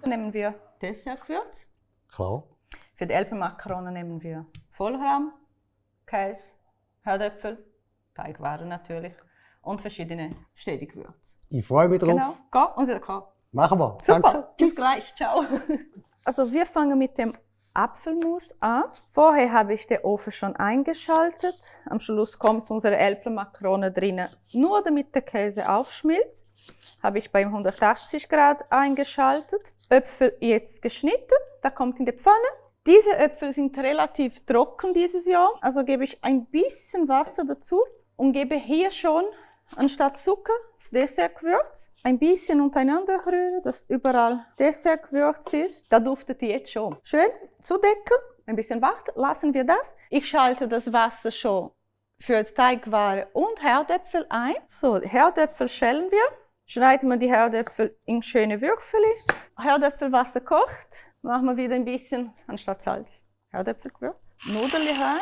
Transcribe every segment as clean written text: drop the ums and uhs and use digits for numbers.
nehmen wir Dessertgewürz. Klar. Für die Alpenmakaronen nehmen wir Vollrahm, Käse, Herdöpfel, Teigwaren natürlich und verschiedene Städtegewürze. Ich freue mich drauf. Genau, go und wieder go. Machen wir. Super, Danke. bis gleich, ciao. Also wir fangen mit dem Apfelmus an. Vorher habe ich den Ofen schon eingeschaltet. Am Schluss kommt unsere Alpenmakarone drinnen. Nur damit der Käse aufschmilzt, habe ich bei 180 Grad eingeschaltet. Äpfel jetzt geschnitten, da kommt in die Pfanne. Diese Äpfel sind relativ trocken dieses Jahr, also gebe ich ein bisschen Wasser dazu und gebe hier schon anstatt Zucker das Dessertgewürz. Ein bisschen untereinander rühren, dass überall Dessertgewürz ist. Da duftet die jetzt schon. Schön zudecken, ein bisschen warten, lassen wir das. Ich schalte das Wasser schon für die Teigware und Herdöpfel ein. So, Herdöpfel schälen wir. Schneiden wir die Herdöpfel in schöne Würfel. Herdöpfelwasser kocht. Machen wir wieder ein bisschen, anstatt Salz, Herdöpfelgewürz. Nudeln rein.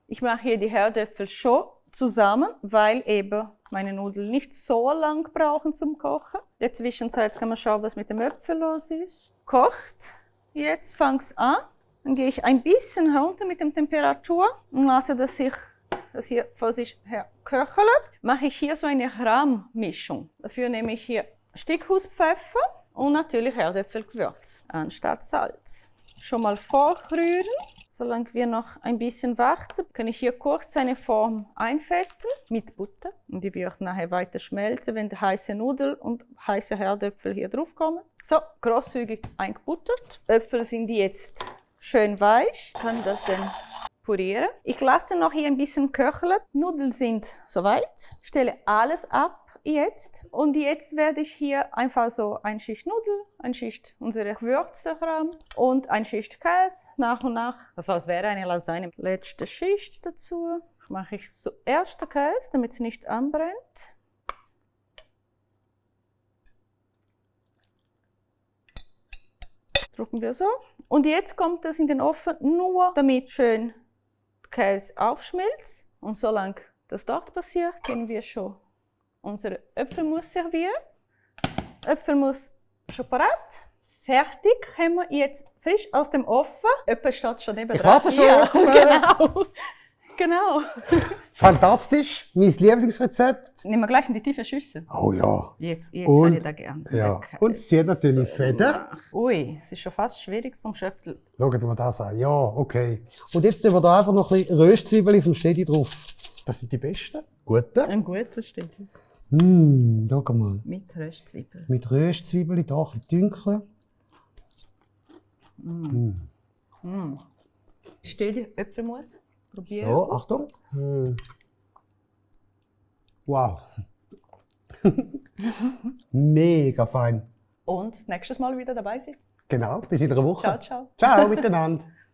Ich mache hier die Herdöpfel schon zusammen, weil eben meine Nudeln nicht so lang brauchen zum Kochen. In der Zwischenzeit kann man schauen, was mit dem Äpfel los ist. Kocht. Jetzt fängt es an. Dann gehe ich ein bisschen runter mit der Temperatur und lasse das hier vor sich her köcheln. Mache ich hier so eine Rahmmischung. Dafür nehme ich hier Stickhuspfeffer und natürlich Herdöpfelgewürz anstatt Salz. Schon mal vorrühren. Solange wir noch ein bisschen warten, kann ich hier kurz eine Form einfetten mit Butter. Und die wird nachher weiter schmelzen, wenn die heiße Nudel und heiße Herdöpfel hier drauf kommen. So, großzügig eingebuttert. Äpfel sind jetzt schön weich. Ich kann das dann purieren. Ich lasse noch hier ein bisschen köcheln. Nudeln sind soweit. Stelle alles ab jetzt. Und jetzt werde ich hier einfach so eine Schicht Nudel, eine Schicht unsere Gewürze rein und eine Schicht Käse nach und nach. Also als wäre eine Lasagne. Letzte Schicht dazu. Mache ich zuerst den Käse, damit es nicht anbrennt. Drücken wir so. Und jetzt kommt das in den Ofen, nur damit schön der Käse aufschmilzt. Und solange das dort passiert, können wir schon unsere Äpfelmus servieren. Äpfelmus schon parat. Fertig. Haben wir jetzt frisch aus dem Ofen. Äpfel steht schon neben dran. Ich warte schon. Ja, Genau. genau. Fantastisch. Mein Lieblingsrezept. Nehmen wir gleich in die tiefe Schüssel. Oh ja. Jetzt Und- hätte ich da gerne. Ja. Und es zieht natürlich Fäden. Ui, es ist schon fast schwierig zum Schöpfen. Schaut mal das an. Ja, okay. Und jetzt tun wir da einfach noch ein bisschen Röstzwiebeln vom Stedi drauf. Das sind die besten. Gute. Ein guter steht hier. Schau mal. Mit Röstzwiebeln. Mit Röstzwiebeln, da ein bisschen dünkeln. Stell die Äpfelmus. Probieren. So, Achtung. Wow. Mega fein. Und nächstes Mal wieder dabei sein. Genau, bis in einer Woche. Ciao, ciao. Ciao miteinander.